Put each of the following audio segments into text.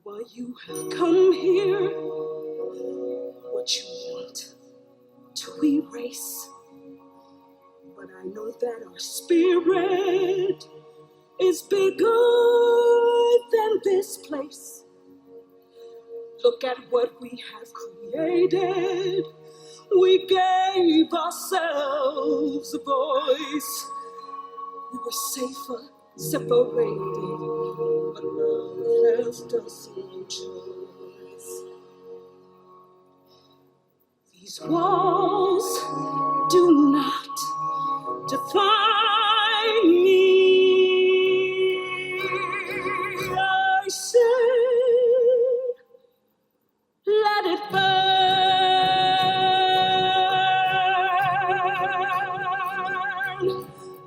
Why you have come here, what you want to erase. But I know that our spirit is bigger than this place. Look at what we have created. We gave ourselves a voice. We were safer, separated, but love left us no choice. These walls do not define me. I say, let it burn.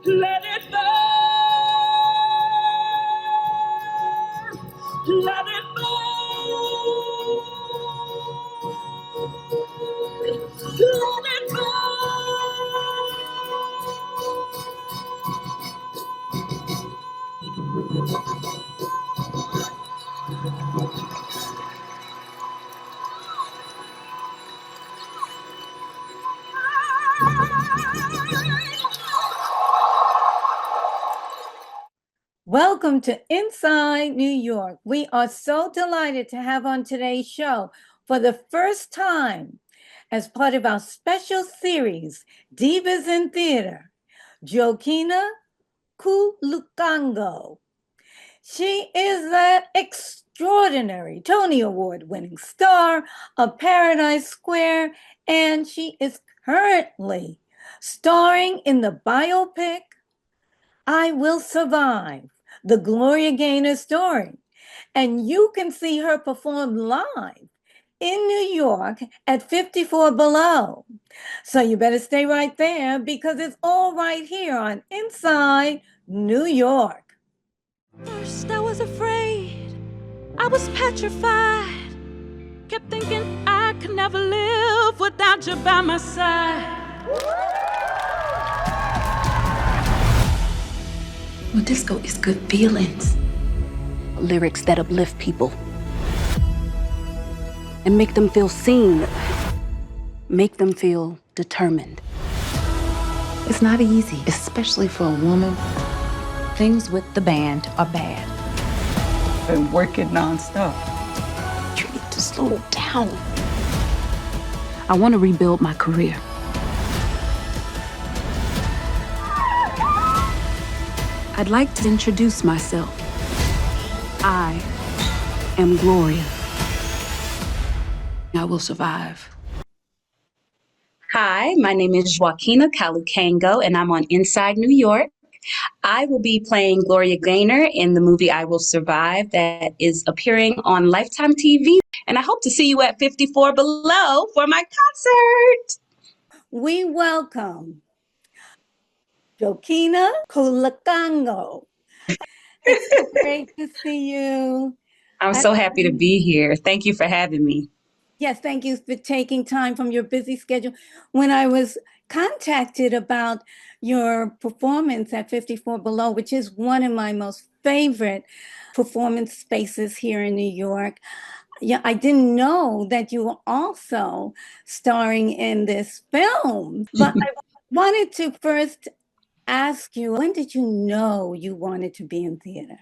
Let it burn. Let it burn. Let it Welcome to Inside New York. We are so delighted to have on today's show for the first time as part of our special series, Divas in Theater, Joaquina Kalukango. She is an extraordinary Tony Award-winning star of Paradise Square, and she is currently starring in the biopic, I Will Survive, the Gloria Gaynor story. And you can see her perform live in New York at 54 Below. So you better stay right there because it's all right here on Inside New York. First I was afraid, I was petrified. Kept thinking I could never live without you by my side. Well, disco is good feelings. Lyrics that uplift people and make them feel seen, make them feel determined. It's not easy, especially for a woman. Things with the band are bad. Been working nonstop. You need to slow down. I want to rebuild my career. I'd like to introduce myself. I am Gloria. I will survive. Hi, my name is Joaquina Kalukango, and I'm on Inside New York. I will be playing Gloria Gaynor in the movie I Will Survive that is appearing on Lifetime TV. And I hope to see you at 54 Below for my concert. We welcome Joaquina Kalukango. It's great to see you. I'm so happy to be here. Thank you for having me. Yes, thank you for taking time from your busy schedule. When I was contacted about your performance at 54 Below, which is one of my most favorite performance spaces here in New York, yeah, I didn't know that you were also starring in this film. But I wanted to first ask you, when did you know you wanted to be in theater?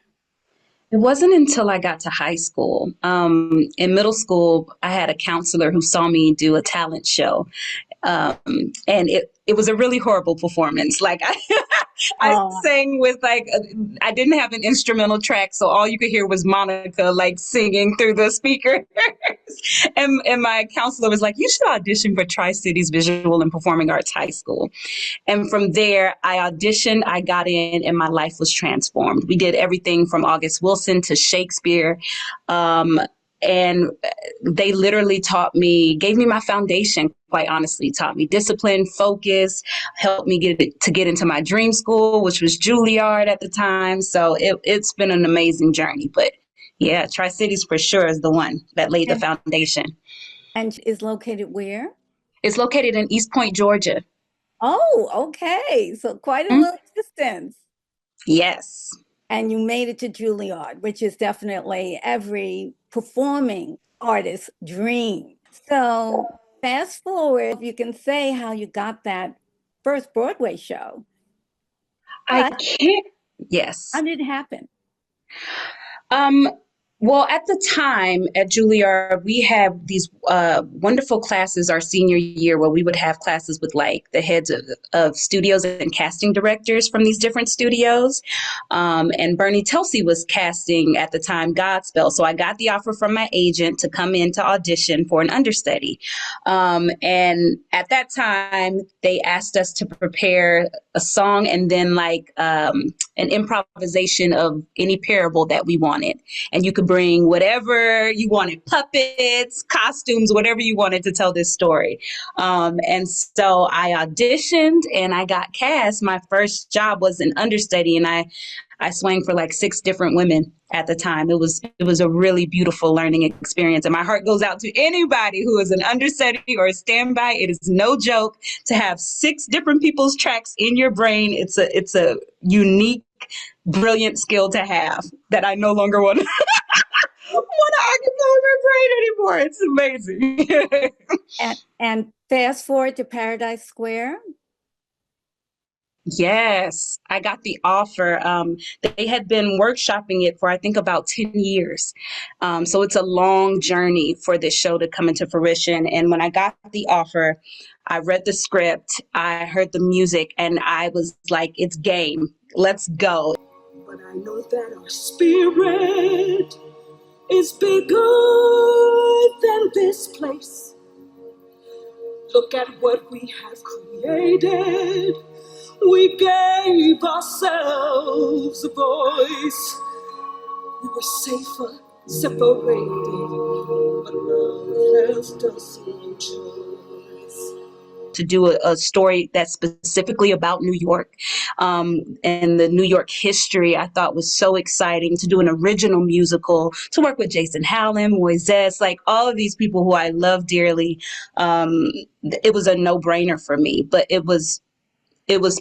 It wasn't until I got to high school. In middle school, I had a counselor who saw me do a talent show. And it was a really horrible performance. Like I sang with I didn't have an instrumental track, so all you could hear was Monica like singing through the speaker. and my counselor was like, you should audition for Tri-Cities Visual and Performing Arts High School. And from there, I auditioned, I got in, and my life was transformed. We did everything from August Wilson to Shakespeare. And they literally gave me my foundation, quite honestly, taught me discipline, focus, helped me get into my dream school, which was Juilliard at the time. So it's been an amazing journey. But yeah, Tri-Cities for sure is the one that laid the foundation. And is located where? It's located in East Point, Georgia. Oh, okay. So quite a little distance. Yes. And you made it to Juilliard, which is definitely every performing artist's dream. So fast forward, you can say how you got that first Broadway show. I But can't. Yes. how did it happen? Um, well, at the time at Juilliard, we have these wonderful classes our senior year where we would have classes with like the heads of studios and casting directors from these different studios. And Bernie Telsey was casting at the time Godspell. So I got the offer from my agent to come in to audition for an understudy. And at that time, they asked us to prepare a song and then like an improvisation of any parable that we wanted. And you could bring whatever you wanted, puppets, costumes, whatever you wanted to tell this story. And so I auditioned and I got cast. My first job was an understudy, and I swang for like 6 different women at the time. It was a really beautiful learning experience. And my heart goes out to anybody who is an understudy or a standby. It is no joke to have 6 different people's tracks in your brain. It's a unique, brilliant skill to have that I no longer want to occupy my brain anymore. It's amazing. And fast forward to Paradise Square. Yes, I got the offer. They had been workshopping it for, I think, about 10 years. So it's a long journey for this show to come into fruition. And when I got the offer, I read the script, I heard the music, and I was like, it's game. Let's go. But I know that our spirit is bigger than this place. Look at what we have created. We gave ourselves a voice. We were safer, separated, but love left us no choice. To do a story that's specifically about New York and the New York history, I thought was so exciting. To do an original musical, to work with Jason Hallam, Moises, like all of these people who I love dearly. It was a no-brainer for me, but it was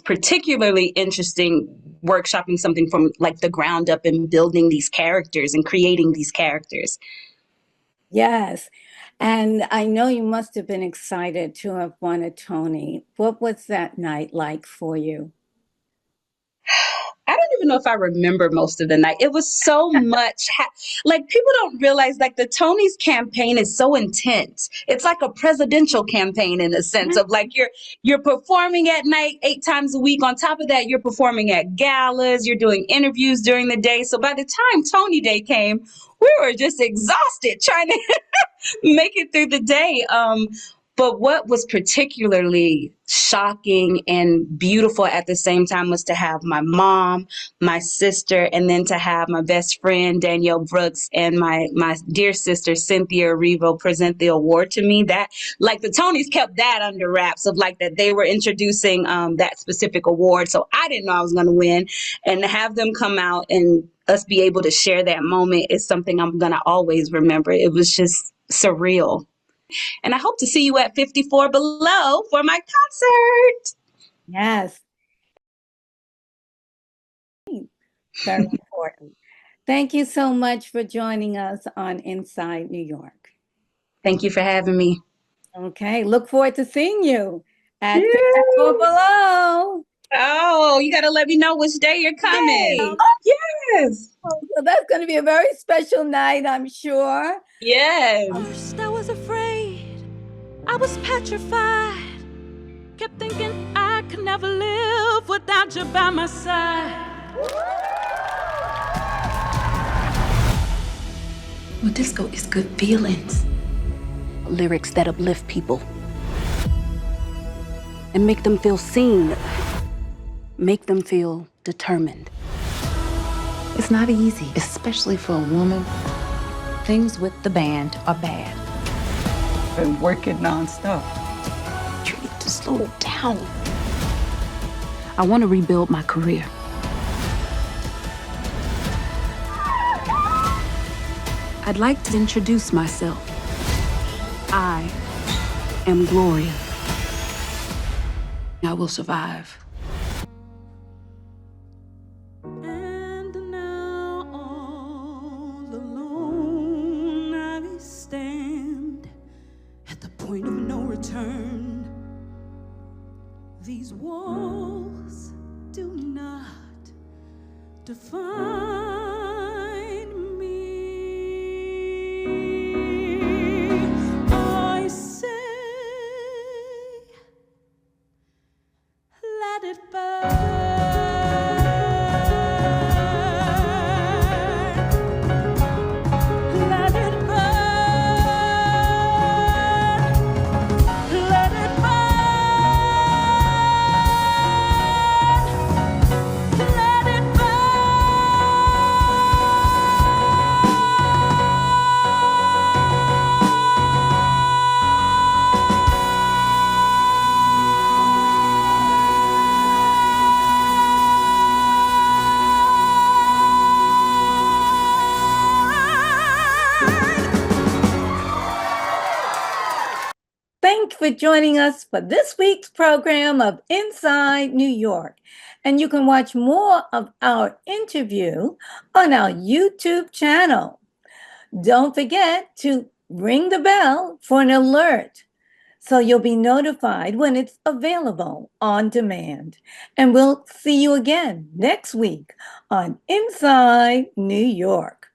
particularly interesting workshopping something from like the ground up and building these characters and creating these characters. Yes. And I know you must have been excited to have won a Tony. What was that night like for you? I don't even know if I remember most of the night. It was so much. Like, people don't realize, like, the Tonys campaign is so intense. It's like a presidential campaign in a sense of like you're performing at night 8 times a week. On top of that, you're performing at galas. You're doing interviews during the day. So by the time Tony Day came, we were just exhausted trying to make it through the day. But what was particularly shocking and beautiful at the same time was to have my mom, my sister, and then to have my best friend, Danielle Brooks, and my dear sister, Cynthia Erivo, present the award to me. That, like, the Tonys kept that under wraps of like that they were introducing that specific award. So I didn't know I was going to win. And to have them come out and us be able to share that moment is something I'm going to always remember. It was just surreal. And I hope to see you at 54 Below for my concert. Yes. Very important. Thank you so much for joining us on Inside New York. Thank you for having me. Okay. Look forward to seeing you at 54 Below. Oh, you got to let me know which day you're coming. Yay. Yes. So that's going to be a very special night, I'm sure. Yes. First I was afraid, I was petrified. Kept thinking I could never live without you by my side. Well, disco is good feelings. Lyrics that uplift people and make them feel seen, make them feel determined. It's not easy, especially for a woman. Things with the band are bad. Been working nonstop. You need to slow down. I want to rebuild my career. I'd like to introduce myself. I am Gloria. I will survive. And now all alone These walls do not define me. I say, let it burn. Let it burn. Let it burn. Let it Thanks for joining us for this week's program of Inside New York. And you can watch more of our interview on our YouTube channel. Don't forget to ring the bell for an alert so you'll be notified when it's available on demand. And we'll see you again next week on Inside New York.